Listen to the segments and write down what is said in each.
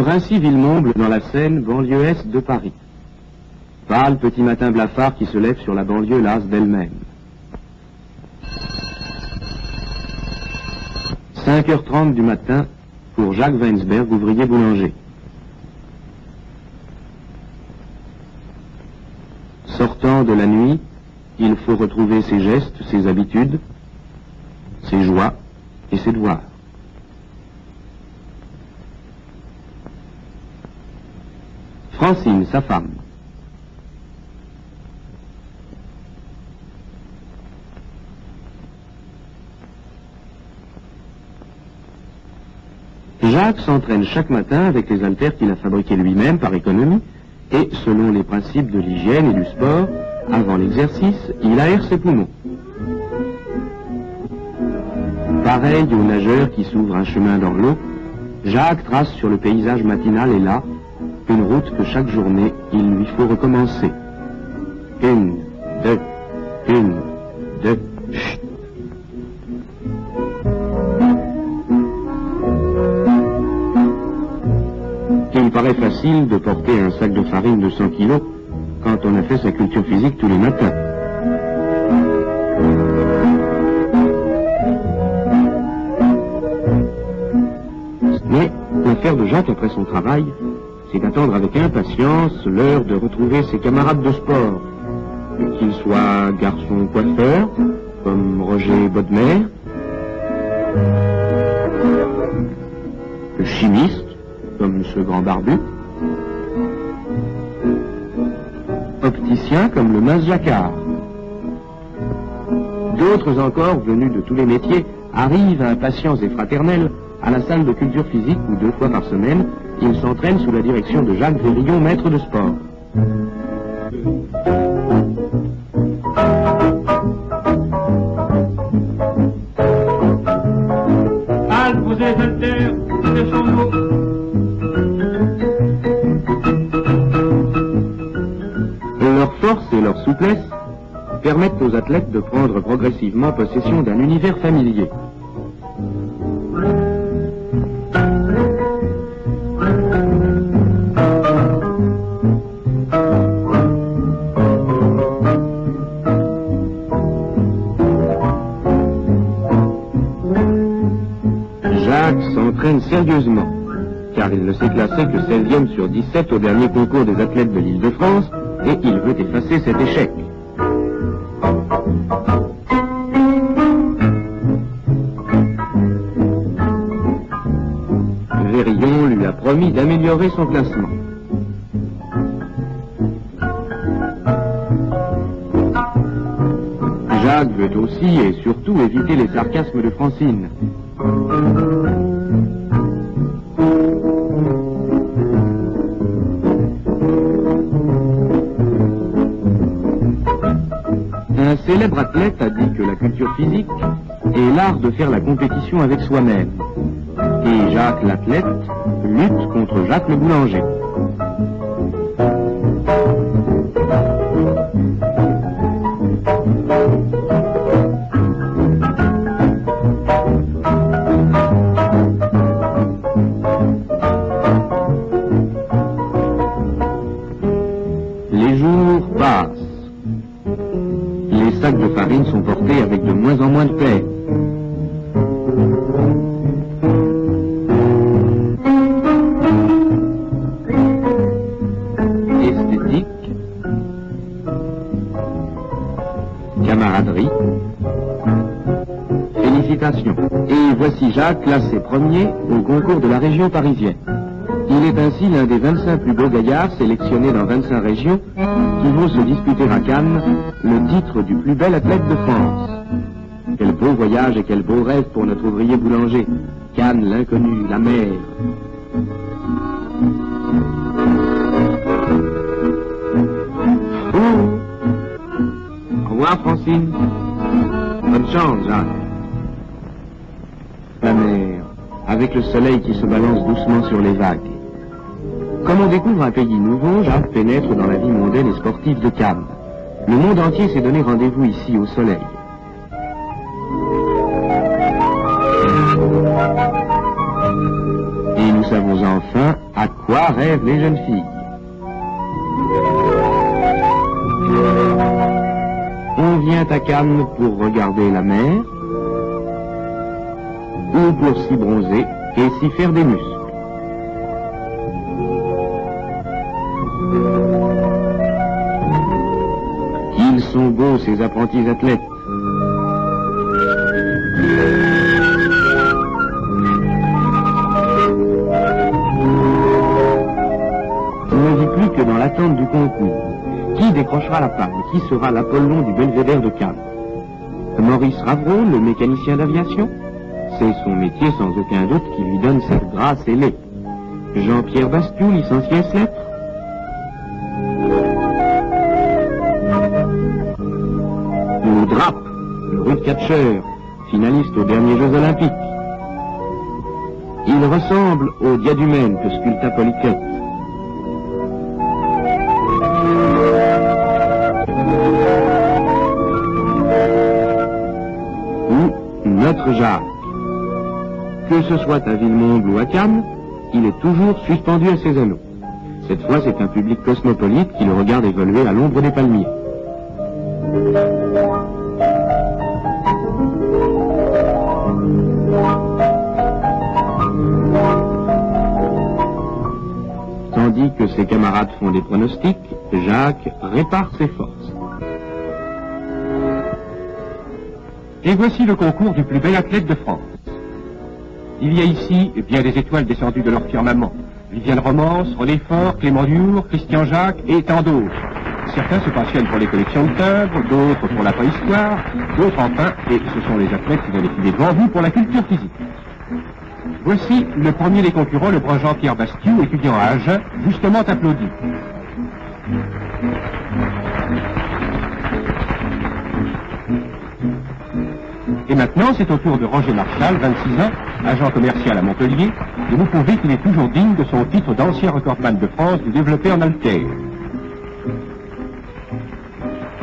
Vincy-Villemomble, dans la Seine, banlieue est de Paris. Pâle petit matin blafard qui se lève sur la banlieue lasse d'elle-même. 5h30 du matin pour Jacques Weinsberg, ouvrier boulanger. Sortant de la nuit, il faut retrouver ses gestes, ses habitudes, ses joies et ses devoirs. Francine, sa femme. Jacques s'entraîne chaque matin avec les haltères qu'il a fabriqués lui-même par économie et, selon les principes de l'hygiène et du sport, avant l'exercice, il aère ses poumons. Pareil aux nageurs qui s'ouvrent un chemin dans l'eau, Jacques trace sur le paysage matinal et là, une route que chaque journée, il lui faut recommencer. 1, 2, 1, 2, chut. Il paraît facile de porter un sac de farine de 100 kilos quand on a fait sa culture physique tous les matins. Mais l'affaire de Jacques après son travail, c'est d'attendre avec impatience l'heure de retrouver ses camarades de sport, qu'ils soient garçons coiffeurs, comme Roger Bodmer, le chimiste, comme ce grand barbu, opticien comme le mince Jacquard. D'autres encore, venus de tous les métiers, arrivent impatients et fraternels à la salle de culture physique où 2 fois par semaine, ils s'entraînent sous la direction de Jacques Vérillon, maître de sport. Halte, vous êtes haltères, vous êtes chambeaux. Leur force et leur souplesse permettent aux athlètes de prendre progressivement possession d'un univers familier. Jacques s'entraîne sérieusement, car il ne s'est classé que 16e sur 17 au dernier concours des athlètes de l'Île-de-France, et il veut effacer cet échec. Vérillon lui a promis d'améliorer son classement. Jacques veut aussi et surtout éviter les sarcasmes de Francine. Un célèbre athlète a dit que la culture physique est l'art de faire la compétition avec soi-même. Et Jacques l'athlète lutte contre Jacques le boulanger. Les jours passent. Les sacs de farine sont portés avec de moins en moins de peine. Esthétique, camaraderie, félicitations. Et voici Jacques classé premier au concours de la région parisienne. Il est ainsi l'un des 25 plus beaux gaillards sélectionnés dans 25 régions qui vont se disputer à Cannes le titre du plus bel athlète de France. Quel beau voyage et quel beau rêve pour notre ouvrier boulanger. Cannes, l'inconnu, la mer. Au revoir Francine. Bonne chance Jacques. La mer, avec le soleil qui se balance doucement sur les vagues. Comme on découvre un pays nouveau, Jacques pénètre dans la vie mondaine et sportive de Cannes. Le monde entier s'est donné rendez-vous ici au soleil. Et nous savons enfin à quoi quoi rêvent les jeunes filles. On vient à Cannes pour regarder la mer, ou pour s'y bronzer et s'y faire des muscles. Ils sont beaux, ces apprentis athlètes. On ne vit plus que dans l'attente du concours. Qui décrochera la palme? Qui sera l'Apollon du Belvédère de Cannes? Maurice Ravreau, le mécanicien d'aviation? C'est son métier sans aucun doute qui lui donne cette grâce ailée. Jean-Pierre Bastiou, licencié S-lettres? Ou Drape, le rude catcheur, finaliste aux derniers Jeux Olympiques. Il ressemble au diadumène que sculpta Polyclète. Ou notre Jacques. Que ce soit à Villemomble ou à Cannes, il est toujours suspendu à ses anneaux. Cette fois, c'est un public cosmopolite qui le regarde évoluer à l'ombre des palmiers. Tandis que ses camarades font des pronostics, Jacques répare ses forces. Et voici le concours du plus bel athlète de France. Il y a ici bien des étoiles descendues de leur firmament. Viviane Romance, René Faure, Clément Diour, Christian Jacques et tant d'autres. Certains se passionnent pour les collections de timbres, d'autres pour la préhistoire, d'autres enfin, et ce sont les athlètes qui viennent défiler devant vous, pour la culture physique. Voici le premier des concurrents, le brun Jean-Pierre Bastiou, étudiant à Agen, justement applaudi. Et maintenant, c'est au tour de Roger Marchal, 26 ans, agent commercial à Montpellier, de vous prouver qu'il est toujours digne de son titre d'ancien recordman de France du développé en haltère.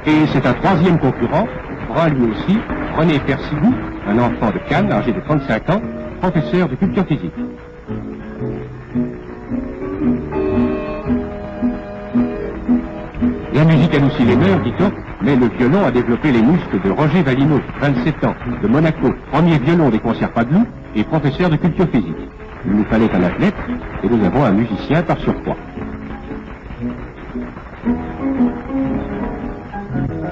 Et c'est un troisième concurrent, brun lui aussi, René Persigou, un enfant de Cannes, âgé de 35 ans, professeur de culture physique. La musique adoucit les mœurs, dit-on, mais le violon a développé les muscles de Roger Vallineau, 27 ans, de Monaco, premier violon des concerts Padeloup et professeur de culture physique. Il nous fallait un athlète, et nous avons un musicien par surcroît.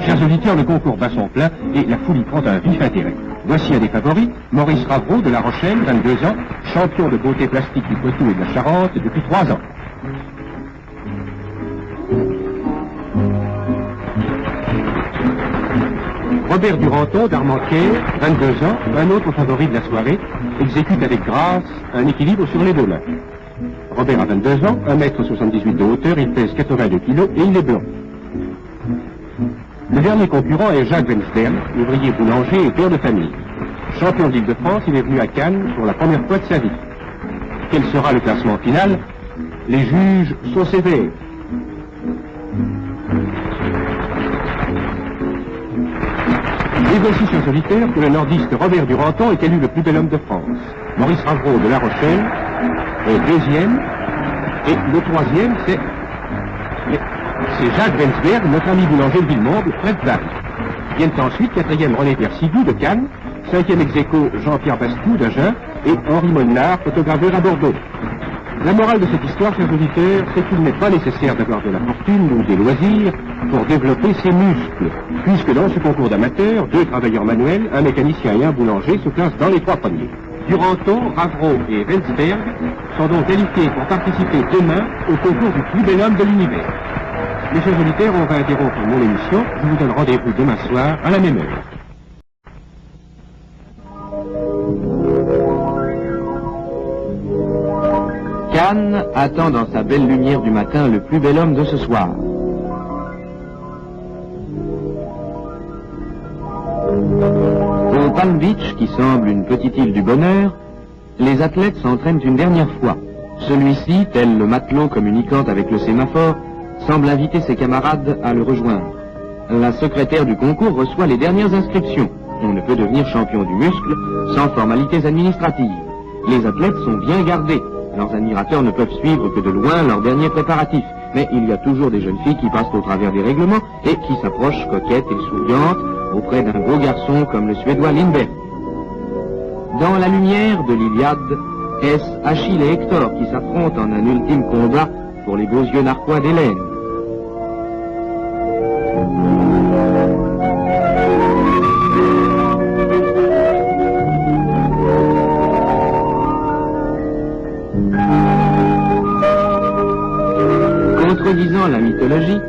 Chers auditeurs, le concours bat son plein et la foule y prend un vif intérêt. Voici un des favoris, Maurice Ravreau de La Rochelle, 22 ans, champion de beauté plastique du Poitou et de la Charente depuis 3 ans. Robert Duranton d'Armentières, 22 ans, un autre favori de la soirée, exécute avec grâce un équilibre sur les deux mains. Robert a 22 ans, 1,78 m de hauteur, il pèse 82 kg et il est blanc. Le dernier concurrent est Jacques Wensberg, ouvrier boulanger et père de famille. Champion d'Île-de-France, il est venu à Cannes pour la première fois de sa vie. Quel sera le classement final? Les juges sont sévères. Et voici, chers auditeurs, que le nordiste Robert Duranton est élu le plus bel homme de France. Maurice Ravreau de La Rochelle est deuxième, et le troisième, c'est Jacques Wensberg, notre ami boulanger de Villemomble, près de Paris. Viennent ensuite quatrième René Persigou de Cannes, cinquième ex-aequo Jean-Pierre Bastiou d'Agen et Henri Molnard, photograveur à Bordeaux. La morale de cette histoire, chers auditeurs, c'est qu'il n'est pas nécessaire d'avoir de la fortune ou des loisirs pour développer ses muscles, puisque dans ce concours d'amateurs, 2 travailleurs manuels, un mécanicien et un boulanger se classent dans les 3 premiers. Duranton, Ravreau et Wensberg sont donc qualifiés pour participer demain au concours du plus bel homme de l'univers. Mes chers auditeurs, on va interrompre mon émission. Je vous donne rendez-vous demain soir à la même heure. Cannes attend dans sa belle lumière du matin le plus bel homme de ce soir. Au Palm Beach, qui semble une petite île du bonheur, les athlètes s'entraînent une dernière fois. Celui-ci, tel le matelot communiquant avec le sémaphore, semble inviter ses camarades à le rejoindre. La secrétaire du concours reçoit les dernières inscriptions. On ne peut devenir champion du muscle sans formalités administratives. Les athlètes sont bien gardés. Leurs admirateurs ne peuvent suivre que de loin leurs derniers préparatifs. Mais il y a toujours des jeunes filles qui passent au travers des règlements et qui s'approchent coquettes et souriantes auprès d'un beau garçon comme le Suédois Lindbergh. Dans la lumière de l'Iliade, est-ce Achille et Hector qui s'affrontent en un ultime combat pour les beaux yeux narquois d'Hélène? Contredisant la mythologie,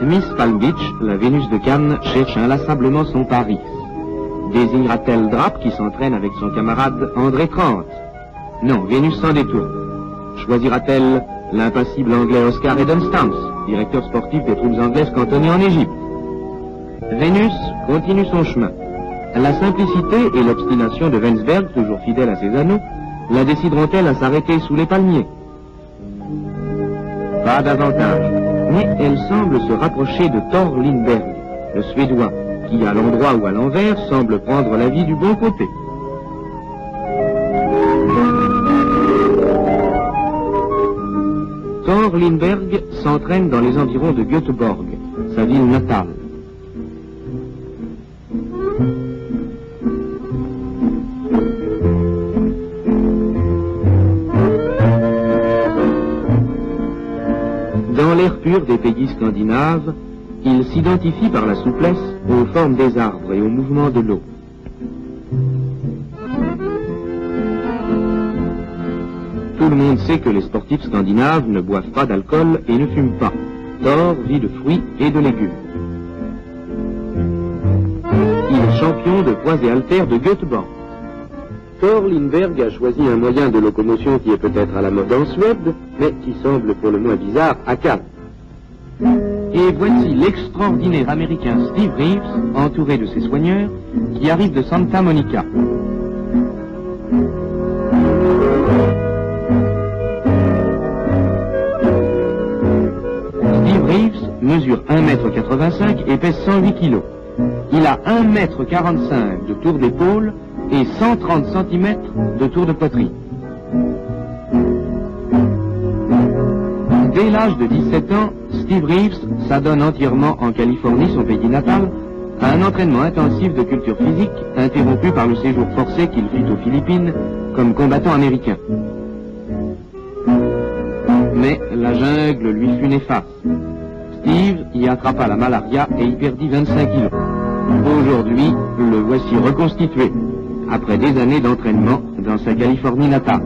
Miss Palm Beach, la Vénus de Cannes, cherche inlassablement son Paris. Désirera-t-elle Drape qui s'entraîne avec son camarade André Trente? Non, Vénus s'en détourne. Choisira-t-elle l'impassible anglais Oscar Edenstams, directeur sportif des troupes anglaises cantonnées en Égypte? Vénus continue son chemin. La simplicité et l'obstination de Wensberg, toujours fidèle à ses anneaux, la décideront-elles à s'arrêter sous les palmiers? Pas davantage, mais elle semble se rapprocher de Thor Lindbergh, le Suédois, qui à l'endroit ou à l'envers semble prendre la vie du bon côté. Thor Lindbergh s'entraîne dans les environs de Göteborg, sa ville natale. Dans l'air pur des pays scandinaves, il s'identifie par la souplesse aux formes des arbres et au mouvement de l'eau. Tout le monde sait que les sportifs scandinaves ne boivent pas d'alcool et ne fument pas. Thor vit de fruits et de légumes. Il est champion de poids et haltères de Göteborg. Thor Lindbergh a choisi un moyen de locomotion qui est peut-être à la mode en Suède, mais qui semble pour le moins bizarre à Cannes. Et voici l'extraordinaire américain Steve Reeves, entouré de ses soigneurs, qui arrive de Santa Monica. Steve Reeves mesure 1,85 m et pèse 108 kg. Il a 1,45 m de tour d'épaule et 130 cm de tour de poitrine. Dès l'âge de 17 ans, Steve Reeves s'adonne entièrement en Californie, son pays natal, à un entraînement intensif de culture physique, interrompu par le séjour forcé qu'il fit aux Philippines comme combattant américain. Mais la jungle lui fut néfaste. Steve y attrapa la malaria et y perdit 25 kilos. Aujourd'hui, le voici reconstitué, après des années d'entraînement dans sa Californie natale.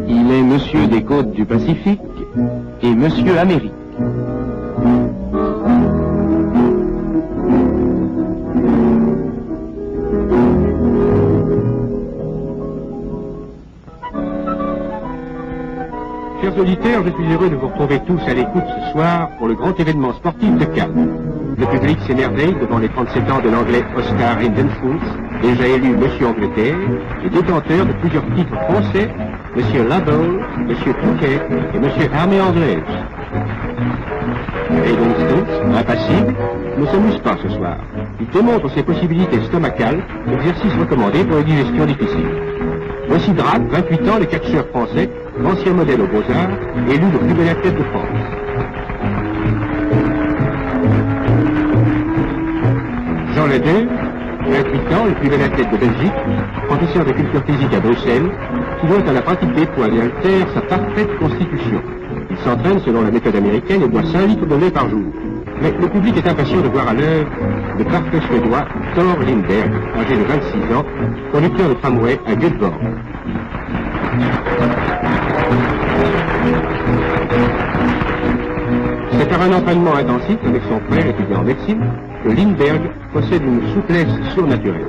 Il est monsieur des côtes du Pacifique et monsieur Amérique. Chers auditeurs, je suis heureux de vous retrouver tous à l'écoute ce soir pour le grand événement sportif de Cannes. Le public s'émerveille devant les 37 ans de l'anglais Oscar Edenstams, déjà élu Monsieur Angleterre, et détenteur de plusieurs titres français, Monsieur Labelle, Monsieur Touquet et Monsieur Armée Anglaise. Edenstams, impassible, ne s'amuse pas ce soir. Il démontre ses possibilités stomacales, exercice recommandé pour une digestion difficile. Voici Drape, 28 ans, le catcheur français, ancien modèle aux Beaux-Arts, élu le plus bel athlète de France. Jean Ledeux, 28 ans, le plus bel athlète de Belgique, professeur de culture physique à Bruxelles, qui doit à la pratique des poids et haltères sa parfaite constitution. Il s'entraîne selon la méthode américaine et boit 5 litres de lait par jour. Mais le public est impatient de voir à l'œuvre le parfait suédois Thor Lindbergh, âgé de 26 ans, conducteur de tramway à Göteborg. C'est par un entraînement intensif avec son frère étudiant en médecine que Lindbergh possède une souplesse surnaturelle.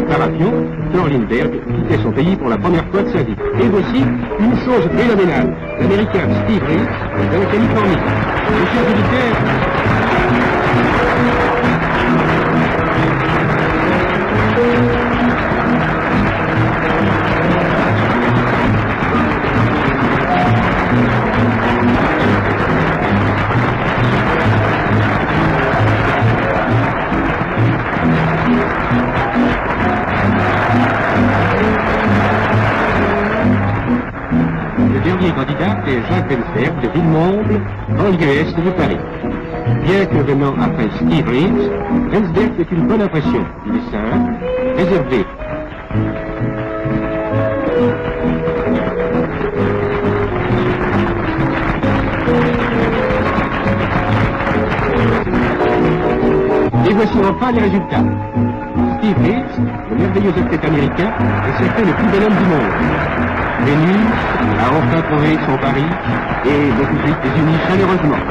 Par avion, Thor Lindbergh quittait son pays pour la première fois de sa vie. Et voici une chose phénoménale, l'américain Steve Reeves de la Californie. Mes chers auditeurs, candidate est Jacques Wensberg de Villemomble, banlieue est de Paris. Bien que venant après Steve Reeves, Wensberg fait une bonne impression. Il est simple, réservé. Et voici enfin les résultats. Steve Reeves, le merveilleux athlète américain, est certain le plus bel homme du monde. Vénus a enfin trouvé son pari et le public les unit chaleureusement.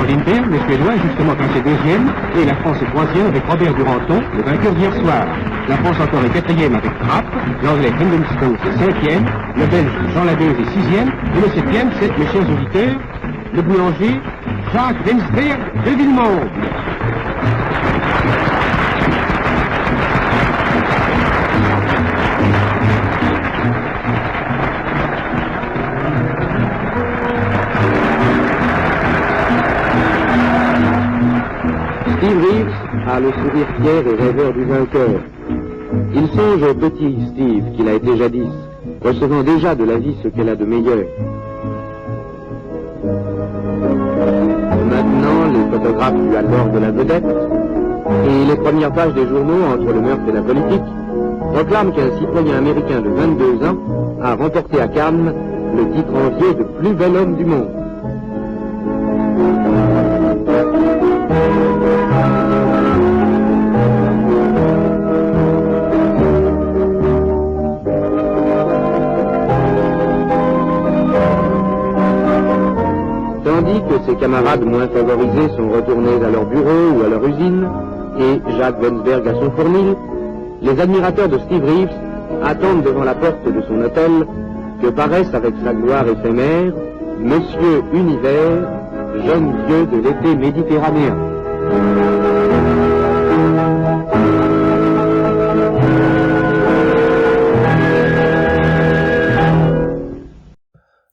Lindbergh, le Suédois, est justement classé deuxième et la France est troisième avec Robert Duranton, le vainqueur d'hier soir. La France encore est quatrième avec Trapp, l'anglais Brendan Stones est cinquième, le belge Jean Ladeuse est sixième et le septième, c'est, mes chers auditeurs, le boulanger Jacques Wensberg de Villemomble. Steve Reeves a le sourire fier et rêveur du vainqueur. Il songe au petit Steve qu'il a été jadis, recevant déjà de la vie ce qu'elle a de meilleur. Maintenant, les photographes lui accordent de la vedette, et les premières pages des journaux, entre le meurtre et la politique, proclament qu'un citoyen américain de 22 ans a remporté à Cannes le titre envié de plus bel homme du monde. Tandis que ses camarades moins favorisés sont retournés à leur bureau ou à leur usine, et Jacques Wensberg à son fournil, les admirateurs de Steve Reeves attendent devant la porte de son hôtel que paraisse avec sa gloire éphémère Monsieur Univers, jeune dieu de l'été méditerranéen.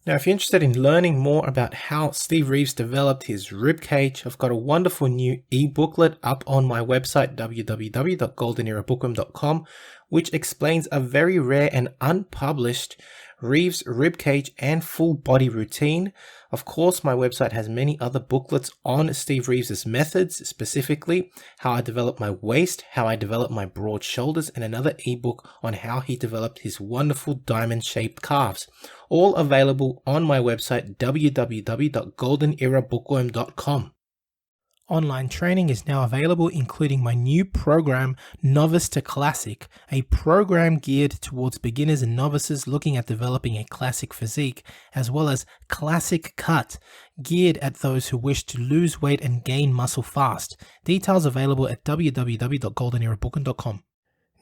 Now, if you're interested in learning more about how Steve Reeves developed his ribcage, I've got a wonderful new e-booklet up on my website, www.goldenerabookworm.com, which explains a very rare and unpublished Reeves ribcage and full body routine. Of course, my website has many other booklets on Steve Reeves' methods, specifically how I developed my waist, how I developed my broad shoulders, and another ebook on how he developed his wonderful diamond-shaped calves. All available on my website, www.goldenerabookworm.com. Online training is now available, including my new program, Novice to Classic, a program geared towards beginners and novices looking at developing a classic physique, as well as Classic Cut, geared at those who wish to lose weight and gain muscle fast. Details available at www.goldenerabookworm.com.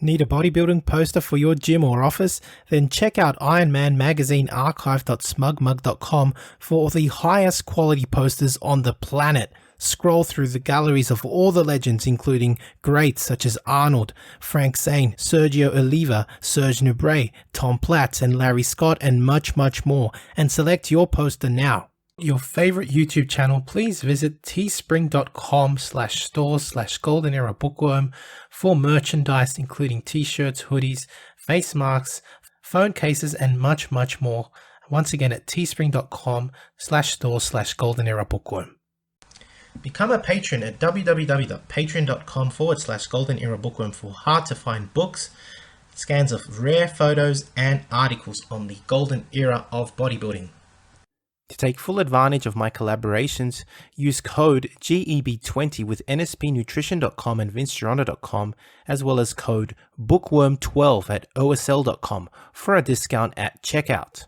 Need a bodybuilding poster for your gym or office? Then check out Ironman Magazine archive.smugmug.com for the highest quality posters on the planet. Scroll through the galleries of all the legends, including greats such as Arnold, Frank Zane, Sergio Oliva, Serge Nubret, Tom Platz, and Larry Scott, and much, much more, and select your poster now. Your favorite YouTube channel, please visit teespring.com/stores/goldenerabookworm for merchandise, including t-shirts, hoodies, face masks, phone cases, and much, much more. Once again at teespring.com/stores/goldenerabookworm. Become a patron at www.patreon.com/goldenerabookworm for hard to find books, scans of rare photos, and articles on the golden era of bodybuilding. To take full advantage of my collaborations, use code GEB20 with NSPNutrition.com and VinceGironda.com, as well as code BOOKWORM12 at OSL.com for a discount at checkout.